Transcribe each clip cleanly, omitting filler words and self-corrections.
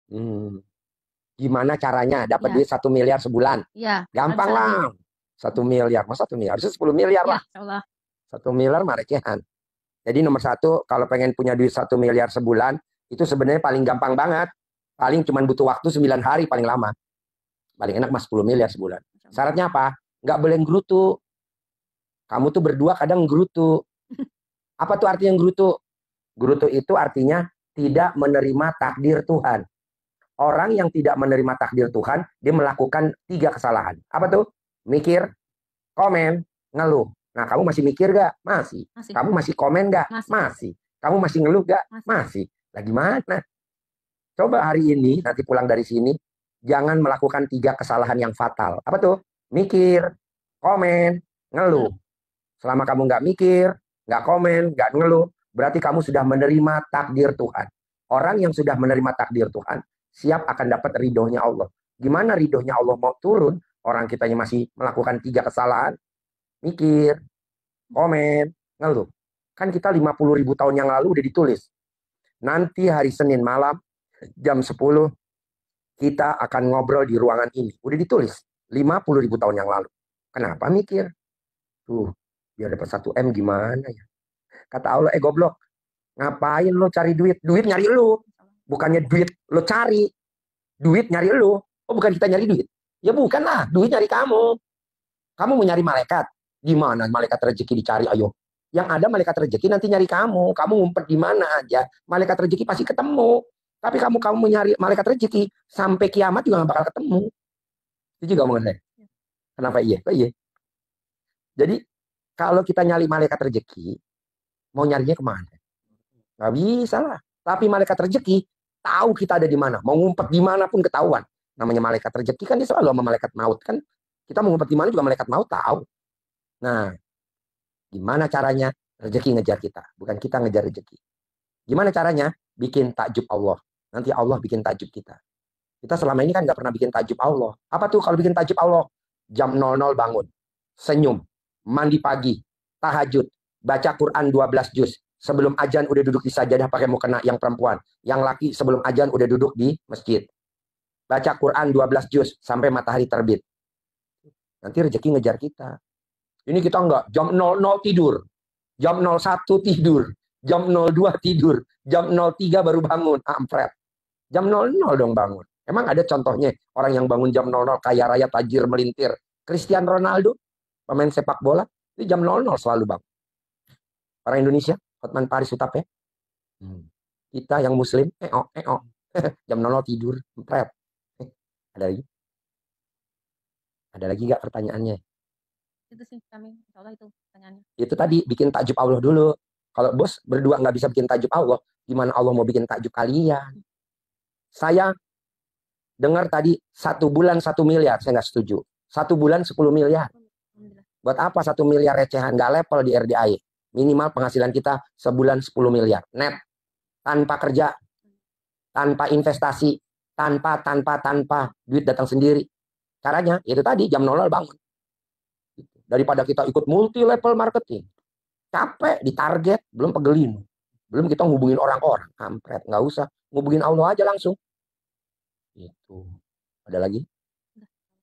Hmm. Gimana caranya dapat Ya, duit 1 miliar sebulan? ya, kalau Gampang bisa lagi. lah. 1 miliar, masa 1 miliar? Harusnya 10 miliar Ya, lah. insya Allah. 1 miliar mah recehan. Jadi nomor satu, kalau pengen punya duit 1 miliar sebulan, itu sebenarnya paling gampang banget. Paling cuma butuh waktu 9 hari paling lama. Paling enak mas 10 miliar sebulan. Insya Allah. Syaratnya apa? Nggak boleh gerutu. Kamu tuh berdua kadang gerutu. Apa tuh artinya gerutu? Gerutu itu artinya tidak menerima takdir Tuhan. Orang yang tidak menerima takdir Tuhan, dia melakukan 3 kesalahan. Apa tuh? Mikir, komen, ngeluh. Nah, kamu masih mikir gak? Masih. Masih, Kamu masih komen gak? masih, Masih. Kamu masih ngeluh gak? masih. Masih. Lah gimana? Coba hari ini, nanti pulang dari sini, jangan melakukan 3 kesalahan yang fatal. Apa tuh? Mikir, komen, ngeluh. Selama kamu nggak mikir, nggak komen, nggak ngeluh, berarti kamu sudah menerima takdir Tuhan. Orang yang sudah menerima takdir Tuhan, siap akan dapat ridhonya Allah. Gimana ridhonya Allah mau turun? Orang kitanya masih melakukan 3 kesalahan, mikir, komen, ngeluh. Kan kita 50 ribu tahun yang lalu udah ditulis. Nanti hari Senin malam, jam 10, kita akan ngobrol di ruangan ini. Udah ditulis, 50 ribu tahun yang lalu. Kenapa mikir? Tuh, biar dapat 1 M gimana ya? Kata Allah, goblok, ngapain lo cari duit? Duit nyari lo. Bukannya duit lo cari. Duit nyari lo. Oh, bukan kita nyari duit. Ya bukan lah, duit nyari kamu. Kamu mau nyari malaikat. Gimana malaikat rezeki dicari, ayo. Yang ada malaikat rezeki nanti nyari kamu. Kamu ngumpet di mana aja. Malaikat rezeki pasti ketemu. Tapi kamu menyari malaikat rezeki, sampai kiamat juga gak bakal ketemu. Itu juga omongan saya. Kenapa iya? Kok iya? Jadi, kalau kita nyari malaikat rezeki, mau nyarinya kemana? Nggak bisa lah. Tapi malaikat rezeki tahu kita ada di mana. Mau ngumpet di mana pun ketahuan. Namanya malaikat rezeki kan dia selalu sama malaikat maut kan. Kita mau ngumpet di mana juga malaikat maut tahu. Nah, gimana caranya? Rezeki ngejar kita, bukan kita ngejar rezeki. Gimana caranya? Bikin takjub Allah. Nanti Allah bikin takjub kita. Kita selama ini kan nggak pernah bikin takjub Allah. Apa tuh kalau bikin takjub Allah? Jam 00 bangun, senyum, mandi pagi, tahajud, baca Quran 12 juz. Sebelum ajan udah duduk di sajadah pakai mukena yang perempuan. Yang laki sebelum ajan udah duduk di masjid. Baca Quran 12 juz sampai matahari terbit. Nanti rezeki ngejar kita. Ini kita enggak, jam 00 tidur. Jam 01 tidur. Jam 02 tidur. Jam 03 baru bangun. Ampret. Jam 00 dong bangun. Emang ada contohnya orang yang bangun jam 00 kaya raya tajir melintir. Cristiano Ronaldo, pemain sepak bola, itu jam 00 selalu bangun. Orang Indonesia, Hotman Paris Utap ya. Kita yang muslim, jam 00 tidur, empret. Ada lagi? Ada lagi nggak pertanyaannya? Itu sih kami, insya Allah itu pertanyaannya. Itu tadi, bikin takjub Allah dulu. Kalau bos berdua nggak bisa bikin takjub Allah, gimana Allah mau bikin takjub kalian? Saya dengar tadi 1 bulan 1 miliar, saya nggak setuju. 1 bulan 10 miliar. Buat apa 1 miliar recehan? Nggak level di RDAI. Minimal penghasilan kita sebulan 10 miliar. Net. Tanpa kerja. Tanpa investasi. Tanpa. Duit datang sendiri. Caranya, itu tadi, jam 00 bangun. Daripada kita ikut multi level marketing. Capek, ditarget, belum pegelin. Belum kita ngubungin orang-orang. Kampret, nggak usah. Ngubungin Allah aja langsung. Itu. Ada lagi?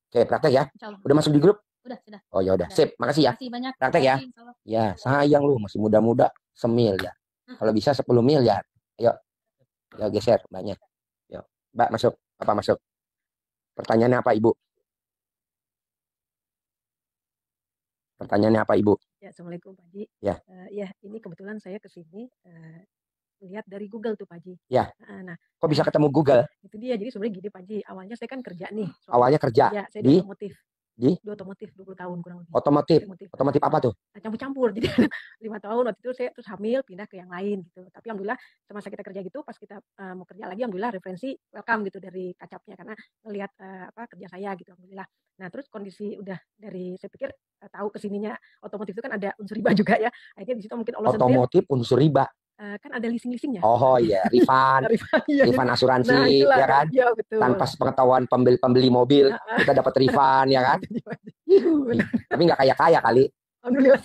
Oke, praktek ya. Udah masuk di grup? Sudah. Oh ya udah, sip. Makasih ya. Makasih banyak. Praktek ya. Ya, sayang lu masih muda-muda, semiliar. Kalau bisa 10 miliar. Ayo. Ya geser banyak. Yuk. Mbak masuk. Apa masuk? Pertanyaannya apa, Ibu? Pertanyaannya apa, Ibu? Ya, Assalamualaikum Pak Haji. Ya. Ya, ini kebetulan saya ke sini lihat dari Google tuh Pak Haji. Ya. Nah, kok bisa ketemu Google? Itu dia. Jadi sebenarnya gini Pak Haji, awalnya saya kan kerja nih. Awalnya kerja? Ya, saya di otomotif. Di 20 tahun kurang lebih. Otomotif apa tuh? Campur-campur. Jadi 5 tahun waktu itu saya terus hamil pindah ke yang lain gitu. Tapi alhamdulillah semasa kita kerja gitu, pas kita mau kerja lagi, alhamdulillah referensi welcome gitu dari kacapnya karena melihat kerja saya gitu, alhamdulillah. Nah terus kondisi udah dari saya pikir tahu kesininya otomotif itu kan ada unsur riba juga ya. Akhirnya di situ mungkin Allah otomotif unsur riba. Kan ada leasing-leasingnya. Oh iya, refund, refund asuransi, ya kan? Ya, betul. Tanpa pengetahuan pembeli mobil, kita dapat refund, ya kan? Tapi nggak kaya-kaya kali.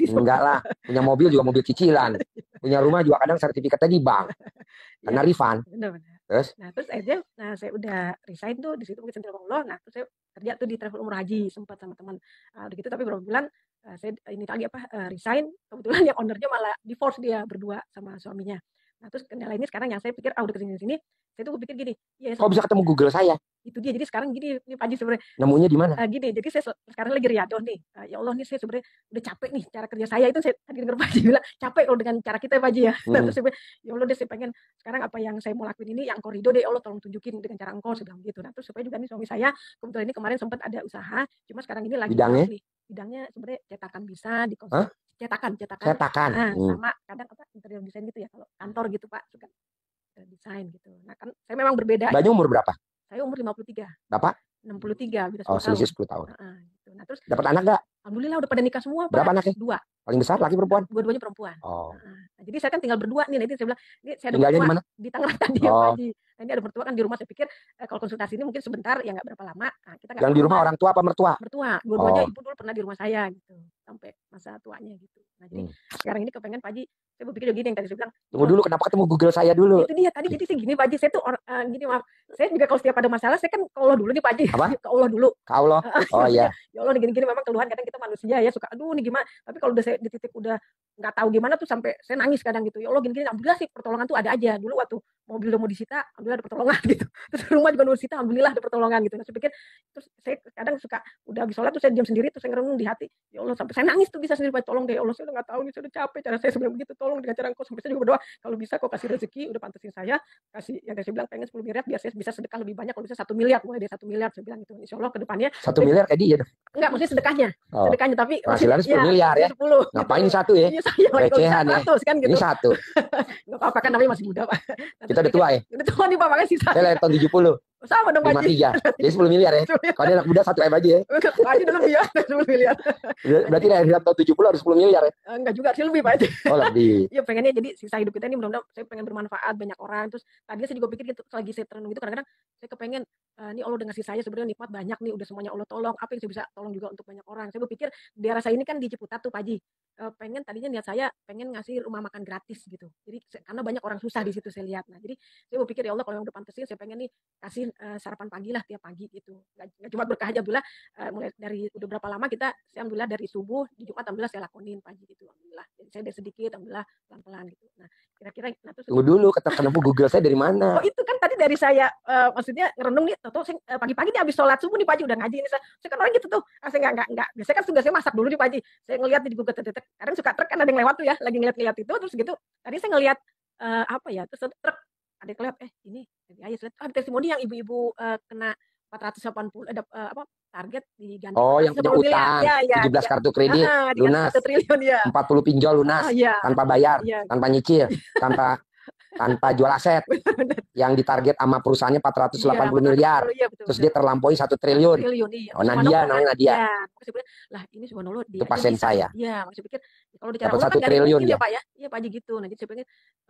Enggak lah, punya mobil juga mobil cicilan. Punya rumah juga kadang sertifikatnya di bank. Karena refund. Terus? Nah, terus akhirnya saya udah resign tuh di situ mungkin sendiri Allah. Nah, terus saya kerja tuh di travel umroh haji sempat sama teman. Udah gitu tapi beberapa bulan saya ini lagi resign. Kebetulan yang ownernya malah divorce dia berdua sama suaminya. Nah, terus kendala ini sekarang yang saya pikir udah kesini-sini, saya tuh pikir gini, ya Kok bisa ketemu Google saya? itu dia. Jadi sekarang gini nih Pak Haji sebenarnya Nemunya di mana? gini, jadi saya sekarang lagi riadoh nih. Ya Allah nih saya sebenarnya udah capek nih cara kerja saya itu. Saya tadi dengar Pak Haji bilang capek kalau dengan cara kita Pak Haji ya. Nah, terus saya bilang, ya Allah deh saya pengen sekarang apa yang saya mau lakuin ini yang koridor deh, ya Allah tolong tunjukin dengan cara engkau, saya bilang gitu. Nah, terus supaya juga nih suami saya kebetulan ini kemarin sempat ada usaha, cuma sekarang ini lagi Bidangnya? nih. Bidangnya sebenarnya cetakan bisa di Hah? cetakan. Cetakan. Sama kadang interior desain gitu ya, kalau kantor gitu Pak, suka desain gitu. Nah, kan saya memang berbeda. Mbaknya umur berapa? Saya umur 53. Bapak? 63, bisa 10 tahun. Selisih 10 tahun. Gitu. Nah, terus dapat anak nggak? Alhamdulillah udah pada nikah semua, Pak. Berapa anaknya? 2. Paling besar laki perempuan? Dua-duanya perempuan. Oh. Nah, jadi saya kan tinggal berdua nih. Nanti saya bilang, ini saya ada tinggalnya mertua di mana? Di Tangerang tadi ya Pak Haji. Nah, ini ada mertua kan di rumah. Saya pikir kalau konsultasi ini mungkin sebentar, ya nggak berapa lama. Nah, kita yang di rumah orang tua apa mertua? Mertua. Dua-duanya ibu dulu pernah di rumah saya gitu, sampai masa tuanya gitu. Nah, jadi sekarang ini kepengen Pak Haji, saya berpikir begini yang tadi saya bilang. Tunggu dulu, kenapa ketemu Google saya dulu? Itu dia tadi. Jadi gini Pak Haji, saya tuh gini maaf. Saya juga kalau setiap ada masalah, saya kan ke Allah dulu nih Pak Haji. Apa? Ke Allah dulu. Ke Allah? Oh iya. Ya Allah gini-gini memang keluhan kadang kita manusia ya suka aduh nih gimana. Tapi kalau udah saya di titik udah nggak tahu gimana tuh sampai saya nangis kadang gitu. Ya Allah gini-gini, alhamdulillah sih pertolongan tuh ada aja. Dulu waktu mobil udah mau disita, alhamdulillah ada pertolongan gitu. Terus rumah juga mau disita, alhamdulillah ada pertolongan gitu. Nah, saya pikir terus saya kadang suka udah habis sholat tuh saya diam sendiri, terus saya ngerenung di hati. Ya Allah sampai saya nangis tuh bisa sendiri, Pak, tolong deh ya Allah, saya udah nggak tahu nih, saya udah capek cara saya sebenarnya begitu, tolong dengan cara engkau. Sampai saya juga berdoa kalau bisa kau kasih rezeki, udah pantesin saya kasih yang saya bilang pengen 10 miliar biar saya bisa sedekah lebih banyak, kalau bisa 1 miliar, mulai dari 1 miliar saya bilang gitu. Insya Allah ke depannya 1 miliar kayak dia dong. Enggak, maksudnya sedekahnya. Sedekahnya tapi penghasilannya 10 miliar ya. 10. Ngapain gitu. Satu ya? Iya, saya recehan ya. Kan, gitu. Ini 1. Enggak apa-apa kan namanya masih muda, Pak. Kita udah tua ya? Udah tua nih Pak, makanya sisa. Saya lahir tahun 70. Sama dong Pak Haji. 53. Jadi 10 miliar ya. Kalau dia anak muda 1 M aja ya. Pak Haji udah lebih ya, 10 miliar. Berarti lahir tahun 70 harus 10 miliar ya? Enggak juga sih, lebih Pak Haji. Oh lebih. Iya pengennya jadi sisa hidup kita ini mudah-mudahan saya pengen bermanfaat banyak orang. Terus tadinya saya juga pikir gitu, selagi saya terenung gitu kadang-kadang saya kepengen ini Allah udah ngasih saya sebenarnya nikmat banyak nih, udah semuanya Allah tolong, apa yang saya bisa tolong juga untuk banyak orang. Saya berpikir di daerah saya ini kan di Ciputat tuh Pak Haji. Pengen tadinya niat saya pengen ngasih rumah makan gratis gitu. Jadi karena banyak orang susah di situ saya lihat. Nah, jadi saya berpikir ya Allah kalau yang udah pantesin saya pengen nih kasih sarapan pagi lah tiap pagi gitu. Nggak cuma berkah aja, alhamdulillah mulai dari udah berapa lama kita, saya alhamdulillah dari subuh di Jumat alhamdulillah saya lakonin pagi gitu, alhamdulillah. Jadi saya dari sedikit alhamdulillah pelan-pelan gitu. Nah, kira-kira terus tunggu dulu, ketemu Google saya dari mana? Oh, itu kan tadi dari saya maksudnya ngerenung nih, tahu saya pagi-pagi nih habis sholat subuh nih Pak Haji udah ngaji nih saya kan orang gitu tuh. Saya enggak. Biasanya kan tugas saya masak dulu nih Pak Haji. Saya ngelihat di Google Tetek. Kadang suka truk kan ada yang lewat tuh ya, lagi ngeliat-ngeliat itu terus gitu. Tadi saya ngelihat apa ya? Terus truk ada yang lewat ini ayah lihat testimoni yang ibu-ibu kena 480 ada target diganti. Oh, yang punya utang, ya, 17 kartu kredit lunas, 1 triliun ya. 40 pinjol lunas, tanpa bayar, tanpa nyicil, tanpa jual aset. Yang ditarget sama perusahaannya 480 miliar. Terus dia terlampaui 1 triliun. Iya. Oh, Nadia namanya Nadia. Ya, lah ini subhanallah dia. Itu pasien saya. Iya, maksud pikir kalau bicara Allah 1 kan triliun ya Pak ya. Iya Pak Haji gitu. Nanti saya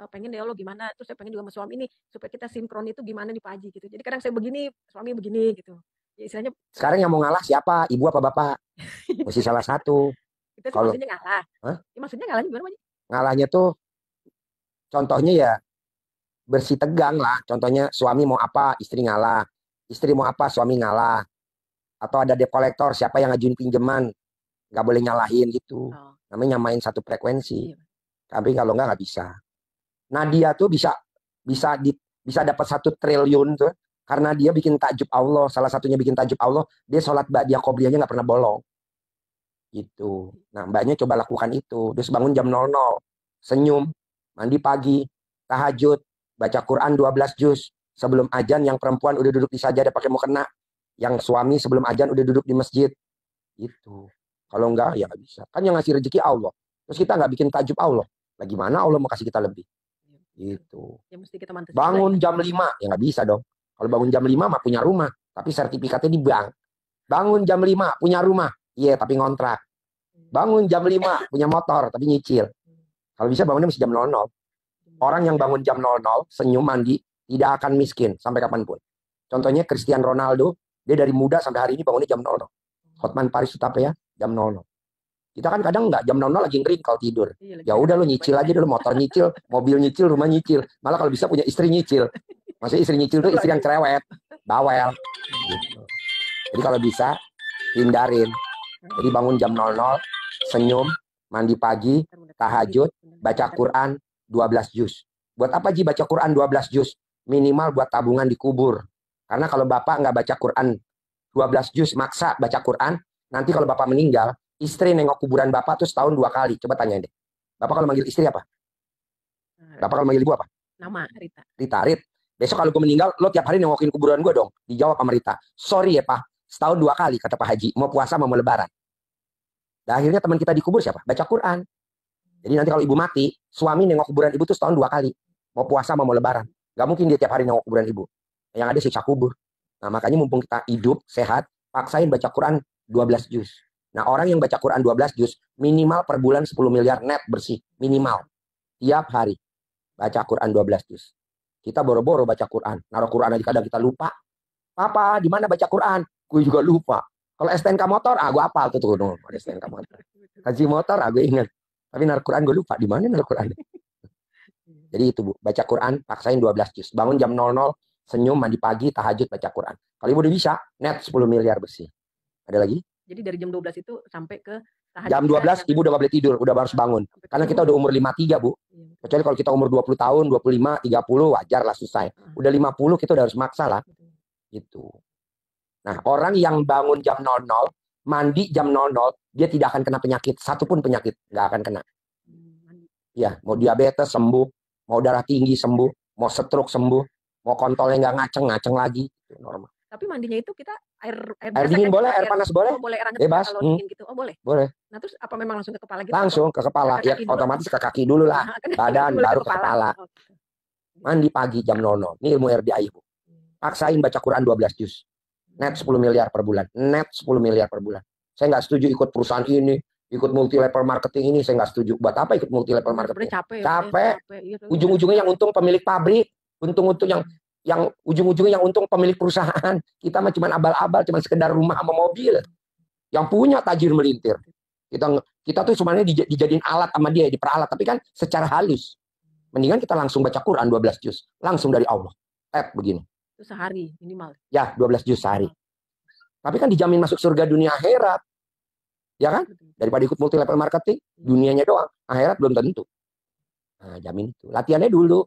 pengen ya Allah gimana, terus saya pengen juga sama suami ini supaya kita sinkron itu gimana nih Pak Haji gitu. Jadi kadang saya begini, suami begini gitu. Ya istilahnya sekarang yang mau ngalah siapa? Ibu apa bapak? Mesti salah satu. Kita kalau maksudnya ngalah. Ya, maksudnya ngalahnya gimana Pak Haji? Ngalahnya tuh contohnya ya bersih tegang lah. Contohnya suami mau apa, istri ngalah. Istri mau apa, suami ngalah. Atau ada debt collector, siapa yang ngajuin pinjaman, nggak boleh nyalahin gitu. Namanya nyamain satu frekuensi. Tapi kalau nggak bisa. Nadia tuh bisa dapat 1 triliun tuh karena dia bikin takjub Allah. Salah satunya bikin takjub Allah, dia sholat ba'diyah qobliyahnya nggak pernah bolong. Gitu. Nah, mbaknya coba lakukan itu. Terus bangun jam 00, senyum, mandi pagi, tahajud, baca Quran 12 juz. Sebelum azan yang perempuan udah duduk di sajadah pakai mukena. Yang suami sebelum azan udah duduk di masjid. Gitu. Kalau enggak ya nggak bisa. Kan yang ngasih rezeki Allah. Terus kita nggak bikin takjub Allah. Lah gimana Allah mau kasih kita lebih? Gitu. Ya, mesti kita bangun jam 5 ya nggak bisa dong. Kalau bangun jam 5 mah punya rumah, tapi sertifikatnya di bank. Bangun jam 5 punya rumah, iya tapi ngontrak. Bangun jam 5 punya motor tapi nyicil. Kalau bisa bangunnya mesti jam 00. Orang yang bangun jam 00 senyum mandi tidak akan miskin sampai kapanpun. Contohnya Cristiano Ronaldo, dia dari muda sampai hari ini bangunnya jam 00. Hotman Paris Hutapea jam 00. Kita kan kadang nggak jam 00 lagi ngering kalau tidur. Ya udah lo nyicil aja dulu, motor nyicil, mobil nyicil, rumah nyicil. Malah kalau bisa punya istri nyicil. Maksudnya istri nyicil tuh istri yang cerewet, bawel. Gitu. Jadi kalau bisa hindarin. Jadi bangun jam 00, senyum, mandi pagi, tahajud, baca Quran 12 juz. Buat apa Ji baca Quran 12 juz? Minimal buat tabungan di kubur. Karena kalau Bapak nggak baca Quran 12 juz, maksa baca Quran, nanti kalau Bapak meninggal, istri nengok kuburan Bapak tuh setahun 2 kali. Coba tanya deh. Bapak kalau manggil istri apa? Bapak kalau manggil ibu apa? Nama Rita. Rita, Rit. Besok kalau gue meninggal, lo tiap hari nengokin kuburan gue dong. Dijawab sama Rita. Sorry ya Pak, setahun 2 kali kata Pak Haji. Mau puasa mau lebaran. Dan akhirnya teman kita dikubur siapa? Baca Quran. Jadi nanti kalau ibu mati, suami nengok kuburan ibu tuh setahun 2 kali. Mau puasa mau lebaran. Gak mungkin dia tiap hari nengok kuburan ibu. Yang ada siksa kubur. Nah makanya mumpung kita hidup, sehat, paksain baca Quran 12 juz. Nah orang yang baca Quran 12 juz, minimal per bulan 10 miliar net bersih. Minimal. Tiap hari. Baca Quran 12 juz. Kita boro-boro baca Quran. Naruh Quran aja kadang kita lupa. Papa, di mana baca Quran? Gue juga lupa. Kalau STNK motor, gue hafal tuh STNK motor. Haji motor, gue ingat. Tapi naruh Quran gue lupa. Di mana naruh Quran? Jadi itu Bu, baca Quran, paksain 12 juz. Bangun jam 00, senyum, mandi pagi, tahajud, baca Quran. Kalau ibu udah bisa, net 10 miliar bersih. Ada lagi? Jadi dari jam 12 itu sampai ke tahajud. Jam 12 ibu udah gak boleh tidur, udah harus bangun. Karena kita udah umur 53 Bu. Kecuali kalau kita umur 20 tahun, 25, 30 wajar lah selesai. Udah 50 kita udah harus maksa lah. Gitu. Nah orang yang bangun jam 00, mandi jam 00, dia tidak akan kena penyakit. Satupun penyakit nggak akan kena. Ya, mau diabetes sembuh, mau darah tinggi sembuh, mau stroke sembuh, mau kontolnya nggak ngaceng lagi. Itu normal. Tapi mandinya itu kita air dingin boleh, air panas boleh. Oh, boleh air hangat bebas. kalau dingin gitu. Oh, boleh. Boleh. Nah, terus apa memang langsung ke kepala gitu? Langsung ke kepala. Ya otomatis ke kaki dulu lah. Badan baru ke kepala. Oh, gitu. Mandi pagi jam 00. Ini ilmu RDI, Bu. Paksain baca Quran 12 juz. Net 10 miliar per bulan. Net 10 miliar per bulan. Saya nggak setuju ikut perusahaan ini, ikut multi level marketing ini, saya nggak setuju. Buat apa ikut multi level marketing? Capek. Ujung-ujungnya yang untung pemilik pabrik, untung-untung yang ujung-ujungnya yang untung pemilik perusahaan. Kita mah cuma abal-abal, cuma sekedar rumah sama mobil. Yang punya tajir melintir. Kita tuh sebenarnya dijadiin alat sama dia, diperalat, tapi kan secara halus. Mendingan kita langsung baca Quran 12 juz, langsung dari Allah. Begini. Itu sehari minimal. Ya, 12 juz sehari. Tapi kan dijamin masuk surga dunia akhirat. Ya kan? Daripada ikut multi level marketing, dunianya doang, akhirat belum tentu. Nah, jamin itu. Latihannya dulu.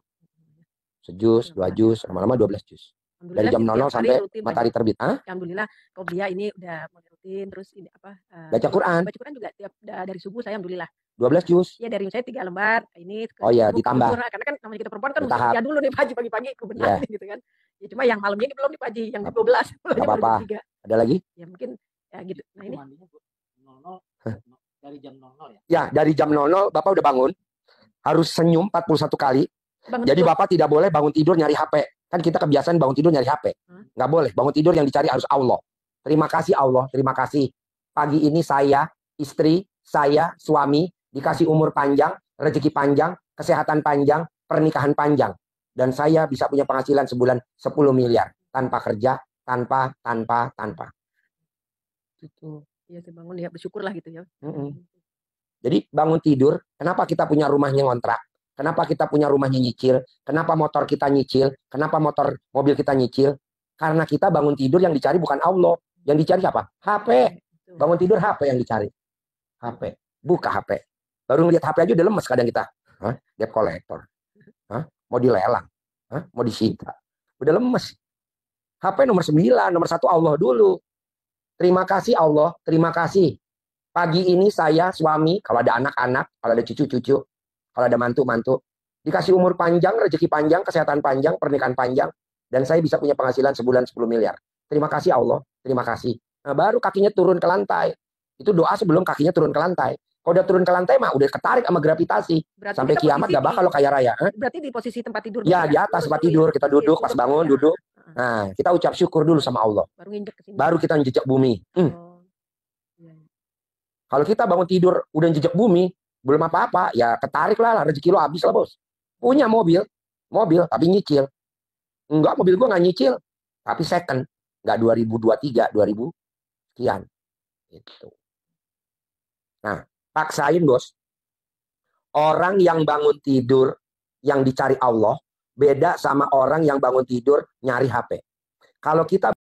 Sejus, 2 juz, lama-lama 12 juz. Dari jam 00 sampai matahari terbit. Alhamdulillah, kalau dia ini udah mulai rutin, terus ini apa? Baca Quran. Baca Quran juga tiap dari subuh saya alhamdulillah. 12 juz. Ya dari saya 3 lembar. Ini oh ya, ditambah. Karena kan namanya kita perempuan kan mesti ya dulu nih pagi-pagi kebenaran gitu kan. Ya cuma yang malamnya ini belum nih pagi, yang 12. Enggak apa-apa. Ada lagi? Ya mungkin ya gitu. Nah ini dari jam 00 ya? Ya, dari jam 00 Bapak udah bangun. Harus senyum 41 kali. Jadi Bapak tidak boleh bangun tidur nyari HP. Kan kita kebiasaan bangun tidur nyari HP. Nggak boleh. Bangun tidur yang dicari harus Allah. Terima kasih Allah. Terima kasih. Pagi ini saya, istri, saya, suami, dikasih umur panjang, rezeki panjang, kesehatan panjang, pernikahan panjang. Dan saya bisa punya penghasilan sebulan 10 miliar. Tanpa kerja, tanpa. Gitu. Iya, bangun ya bersyukur lah gitu ya. Jadi bangun tidur, kenapa kita punya rumahnya ngontrak? Kenapa kita punya rumahnya nyicil? Kenapa motor kita nyicil? Kenapa mobil kita nyicil? Karena kita bangun tidur yang dicari bukan Allah. Yang dicari apa? HP. Bangun tidur HP yang dicari. HP. Buka HP. Baru ngeliat HP aja udah lemes kadang kita. Debt collector. Mau dilelang. Mau disita. Udah lemes. HP nomor 9, nomor 1 Allah dulu. Terima kasih Allah. Terima kasih. Pagi ini saya, suami, kalau ada anak-anak, kalau ada cucu-cucu, kalau ada mantu-mantu, dikasih umur panjang, rezeki panjang, kesehatan panjang, pernikahan panjang, dan saya bisa punya penghasilan sebulan 10 miliar. Terima kasih Allah, terima kasih. Nah, baru kakinya turun ke lantai. Itu doa sebelum kakinya turun ke lantai. Kalau udah turun ke lantai mah udah ketarik sama gravitasi. Berarti sampai kiamat gak bakal lo kaya raya. Berarti di posisi tempat tidur. Ya, di atas tempat tidur. Kita duduk, pas bangun, duduk. Nah, kita ucap syukur dulu sama Allah. Baru kita menjejak bumi. Kalau kita bangun tidur, udah jejak bumi, belum apa-apa, ya ketarik lah rezeki lo habis lah bos. Punya mobil tapi nyicil. Enggak, mobil gua nggak nyicil, tapi second, nggak 2023, 2000 sekian. Gitu. Nah, paksain bos. Orang yang bangun tidur, yang dicari Allah, beda sama orang yang bangun tidur nyari HP. Kalau kita